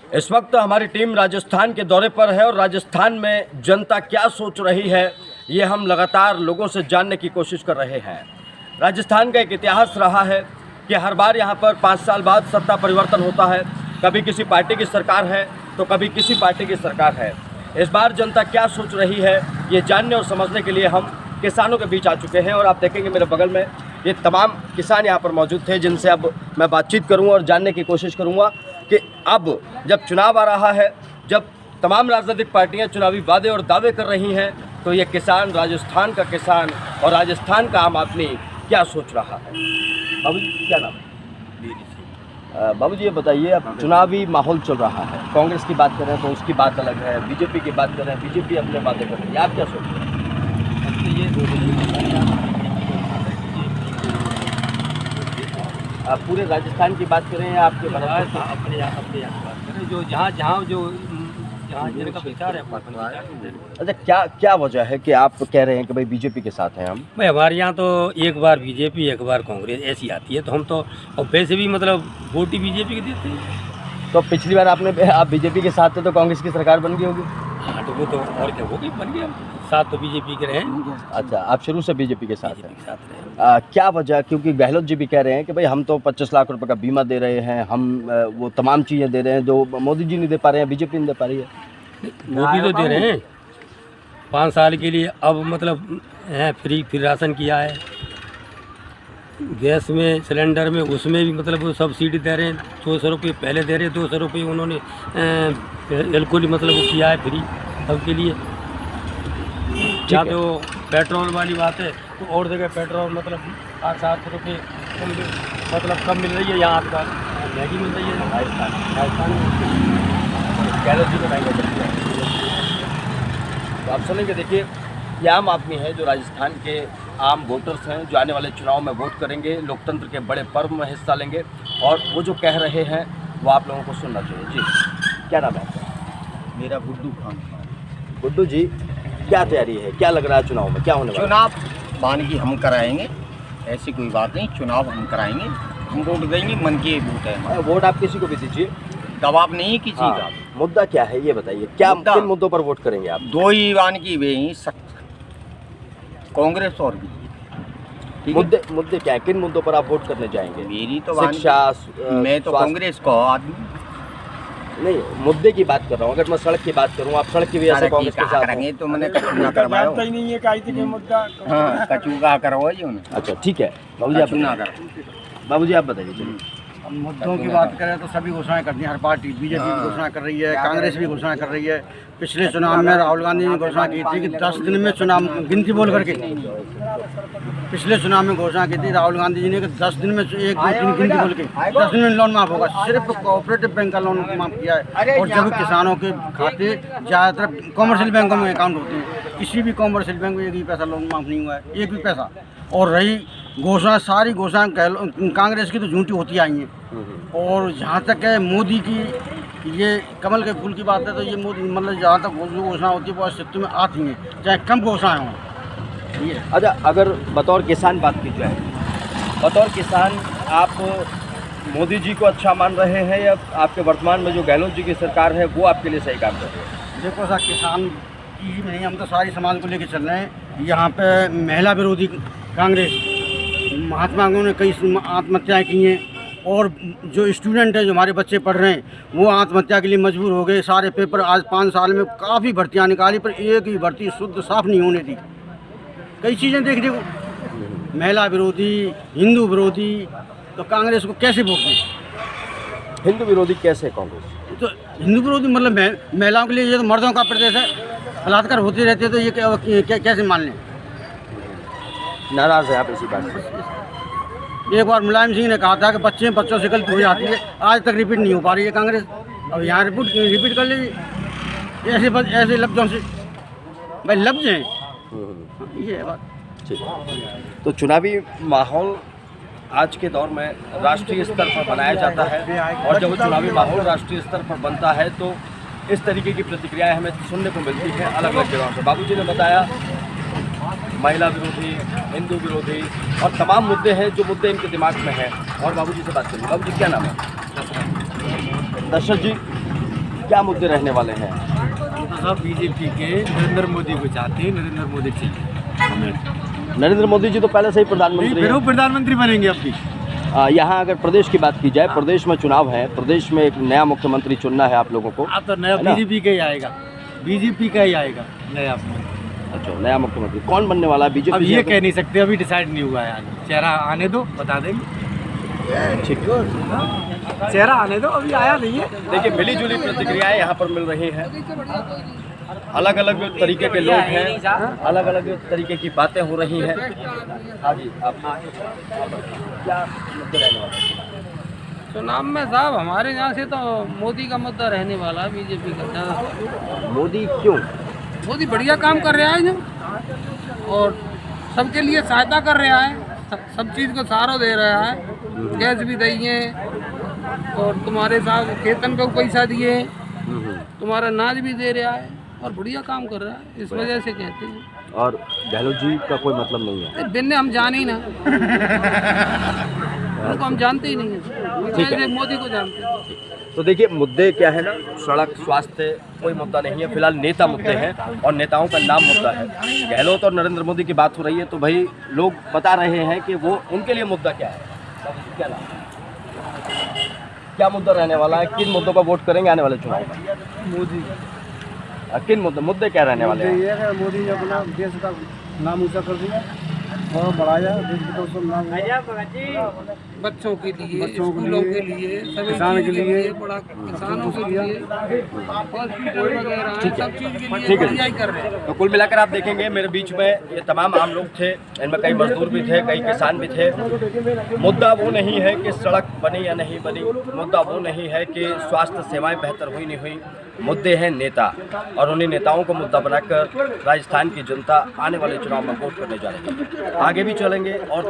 इस वक्त हमारी टीम राजस्थान के दौरे पर है और राजस्थान में जनता क्या सोच रही है ये हम लगातार लोगों से जानने की कोशिश कर रहे हैं। राजस्थान का एक इतिहास रहा है कि हर बार यहाँ पर 5 साल बाद सत्ता परिवर्तन होता है। कभी किसी पार्टी की सरकार है तो कभी किसी पार्टी की सरकार है। इस बार जनता क्या सोच रही है ये जानने और समझने के लिए हम किसानों के बीच आ चुके हैं और आप देखेंगे मेरे बगल में ये तमाम किसान यहाँ पर मौजूद थे जिनसे अब मैं बातचीत करूँगा और जानने की कोशिश करूँगा कि अब जब चुनाव आ रहा है, जब तमाम राजनीतिक पार्टियां चुनावी वादे और दावे कर रही हैं, तो ये किसान, राजस्थान का किसान और राजस्थान का आम आदमी क्या सोच रहा है। बाबू जी क्या नाम है? बाबू जी ये बताइए, अब चुनावी माहौल चल रहा है, कांग्रेस की बात करें तो उसकी बात अलग है, बीजेपी की बात करें बीजेपी अपने बातें कर रही है, आप क्या सोच रहे हैं? आप पूरे राजस्थान की बात करें या आपके अपने बात करें, जो जहाँ जिनका विचार है। अच्छा, क्या वजह है कि आप कह रहे हैं कि भाई बीजेपी के साथ हैं हम? भाई हमारे यहाँ तो एक बार बीजेपी एक बार कांग्रेस ऐसी आती है, तो हम तो और वैसे भी मतलब वोट ही बीजेपी की देते हैं। तो पिछली बार आप बीजेपी के साथ थे तो कांग्रेस की सरकार बन गई होगी। हाँ तो वो तो और क्या होगी, बन गया, साथ तो बीजेपी के रहे। अच्छा, आप शुरू से बीजेपी के साथ हैं। साथ रहे। क्या वजह? क्योंकि गहलोत जी भी कह रहे हैं कि भाई हम तो 25 लाख रुपए का बीमा दे रहे हैं, हम वो तमाम चीज़ें दे रहे हैं जो मोदी जी नहीं दे पा रहे हैं, बीजेपी नहीं दे पा रही है। वो भी तो दे रहे हैं 5 साल के लिए। अब मतलब है फ्री राशन किया है, गैस में, सिलेंडर में, उसमें भी मतलब वो सब्सिडी दे रहे हैं। 200 रुपये पहले दे रहे हैं, 200 रुपये उन्होंने बिल्कुल मतलब वो किया है फ्री सबके लिए। या तो पेट्रोल वाली बात है तो और जगह पेट्रोल मतलब 8-7 रुपये मतलब कम मिल रही है, यहाँ आपका महंगी मिल रही है राजस्थान में। गहलोत जी का तो आप सुनेंगे। देखिए, ये आम आदमी है जो राजस्थान के आम वोटर्स हैं जो आने वाले चुनाव में वोट करेंगे, लोकतंत्र के बड़े पर्व में हिस्सा लेंगे और वो जो कह रहे हैं वो आप लोगों को सुनना चाहिए। जी क्या नाम है आपका? मेरा गुड्डू खान। गुड्डू जी, क्या तैयारी है, क्या लग रहा है चुनाव में क्या होने वाला है? चुनाव मानगी हम कराएंगे, ऐसी कोई बात नहीं। चुनाव हम कराएंगे, हम वोट देंगे, मन की वोट है हमारा। वोट आप किसी को भी दीजिए, दबाव नहीं है किसी का। मुद्दा क्या है ये बताइए, क्या किन मुद्दों पर वोट करेंगे आप? दो ही वानगी वे ही कांग्रेस और भी। मुद्दे क्या है, किन मुद्दों पर आप वोट करने जाएंगे? मेरी तो शिक्षा, मैं तो कांग्रेस को आदमी नहीं, मुद्दे की बात कर रहा हूँ। अगर मैं सड़क की बात करूँ, आप सड़क की वजह से कांग्रेस के साथ करेंगे तो मैंने कचूगा करवाया ही नहीं है काहे मुद्दा। हाँ, कचूगा करवाइए उन्हें। अच्छा ठीक है बाबूजी, आप ना कर। बाबूजी आप बताइए। चलिए, मुद्दों की बात करें तो सभी घोषणाएं करती हैं हर पार्टी। बीजेपी भी घोषणा कर रही है, कांग्रेस भी घोषणा कर रही है। पिछले चुनाव में राहुल गांधी ने घोषणा की थी कि 10 दिन में चुनाव गिनती बोल करके, पिछले चुनाव में घोषणा की थी राहुल गांधी जी ने कि 10 दिन में 1, 2, 3 गिनती बोल के 10 दिन में लोन माफ होगा। सिर्फ कोऑपरेटिव बैंक का लोन माफ किया है और जब किसानों के खाते ज़्यादातर कॉमर्शियल बैंकों में अकाउंट होते हैं, किसी भी कॉमर्शियल बैंक में एक भी पैसा लोन माफ नहीं हुआ है, एक भी पैसा। और रही घोषणा, सारी घोषणा कांग्रेस की तो झूठी होती आई हैं। और जहाँ तक है मोदी की ये कमल के फूल की बात है तो ये मोदी मतलब जहाँ तक जो घोषणा होती है वो अस्तित्व में आती हैं, चाहे कम घोषणाएं हों। ये अच्छा, अगर बतौर किसान बात की जाए, बतौर किसान आप मोदी जी को अच्छा मान रहे हैं या आपके वर्तमान में जो गहलोत जी की सरकार है वो आपके लिए सही काम कर रही है? देखो सर, किसान की ही नहीं, हम तो सारी समाज को लेकर चल रहे हैं। यहाँ पे महिला विरोधी कांग्रेस, महात्मा गांधी ने कई आत्महत्याएं की हैं और जो स्टूडेंट हैं, जो हमारे बच्चे पढ़ रहे हैं, वो आत्महत्या के लिए मजबूर हो गए। सारे पेपर आज 5 साल में काफ़ी भर्तियाँ निकाली पर एक ही भर्ती शुद्ध साफ नहीं होने दी। कई चीज़ें देखने को, महिला विरोधी, हिंदू विरोधी, तो कांग्रेस को कैसे वोट दें? हिंदू विरोधी कैसे कांग्रेस? तो हिंदू विरोधी मतलब महिलाओं के लिए ये तो मर्दों का प्रदेश है, बलात्कार होते रहते हैं, तो ये कैसे मान लें? नाराज़ है आप इसी बात से? एक बार मुलायम सिंह ने कहा था कि बच्चों से गलती हो जाती है, आज तक रिपीट नहीं हो पा रही है कांग्रेस। अब यहाँ रिपीट कर लीजिए ऐसे लफ्ज़ों से, भाई लफ्ज़ हैं, ये है बात। ठीक, तो चुनावी माहौल आज के दौर में राष्ट्रीय स्तर पर बनाया जाता है और जब चुनावी माहौल राष्ट्रीय स्तर पर बनता है तो इस तरीके की प्रतिक्रियाएं हमें सुनने को मिलती हैं अलग अलग जगहों से। बाबूजी ने बताया महिला विरोधी, हिंदू विरोधी और तमाम मुद्दे हैं जो मुद्दे इनके दिमाग में हैं। और बाबूजी से बात करिए। बाबूजी क्या नाम है? दशरथ जी, क्या मुद्दे रहने वाले हैं? सब बीजेपी के नरेंद्र मोदी को चाहते हैं, नरेंद्र मोदी चाहिए। नरेंद्र मोदी जी तो पहले से ही प्रधानमंत्री फिर वो हैं। प्रधानमंत्री बनेंगे अब भी। यहाँ अगर प्रदेश की बात की जाए, प्रदेश में चुनाव है, प्रदेश में एक नया मुख्यमंत्री चुनना है आप लोगों को। अब तो नया है ना? बीजेपी का ही आएगा, बीजेपी का ही आएगा नया। अच्छा, नया मुख्यमंत्री कौन बनने वाला है? अब बीजेपी ये कह नहीं सकते, अभी डिसाइड नहीं हुआ है। आज चेहरा आने दो, बता देंगे। ठीक है। चेहरा आने दो, अभी आया नहीं है। देखिए, मिली जुली प्रतिक्रियाएं यहाँ पर मिल रही हैं। अलग अलग तरीके के लोग हैं, अलग अलग तरीके की बातें हो रही हैं। हाँ जी, आप क्या मुद्दे रहने वाले हैं? चुनाव में साहब हमारे यहाँ से तो मोदी का मुद्दा रहने वाला है, बीजेपी का ज़्यादा। मोदी क्यों? मोदी बढ़िया काम कर रहा है जो, और सबके लिए सहायता कर रहा है, सब चीज़ को सहारा दे रहा है। गैस भी दिए और तुम्हारे साथ खेतन को पैसा दिए, तुम्हारा अनाज भी दे रहा है और बढ़िया काम कर रहा है, इस वजह से कहते हैं। और गहलोत जी का कोई मतलब नहीं है? बिन्ने हम जाने ही ना, उनको हम जानते ही नहीं हैं, ठीक है। जैसे मोदी को जानते हैं। तो देखिए, मुद्दे क्या है ना, सड़क, स्वास्थ्य कोई मुद्दा नहीं है। फिलहाल नेता मुद्दे हैं और नेताओं का नाम मुद्दा है। गहलोत और नरेंद्र मोदी की बात हो रही है तो भाई लोग बता रहे हैं कि वो उनके लिए मुद्दा क्या है, क्या नाम है? क्या मुद्दा रहने वाला है? किन मुद्दों का वोट करेंगे आने वाले चुनाव में? मोदी किन मुद्दे क्या रहने वाले हैं? ये है, मोदी ने अपना देश का नाम ऊंचा कर दिया और बढ़ाया देश का तो नाम। बच्चों के लिए, बच्चों के स्कूलों लिए, के लिए, सभी किसान के चीज़ लिए, बड़ा किसानों के लिए, हॉस्पिटल वगैरह सब चीज़ के लिए ठीक है। बढ़िया ही कर रहे हैं। तो कुल मिलाकर आप देखेंगे मेरे बीच में ये तमाम आम लोग थे, इनमें कई मजदूर भी थे, कई किसान भी थे। मुद्दा वो नहीं है कि सड़क बनी या नहीं बनी, मुद्दा वो नहीं है कि स्वास्थ्य सेवाएं बेहतर हुई नहीं हुई। मुद्दे हैं नेता, और उन्हीं नेताओं को मुद्दा बनाकर राजस्थान की जनता आने वाले चुनाव में वोट करने जा रही है। आगे भी चलेंगे और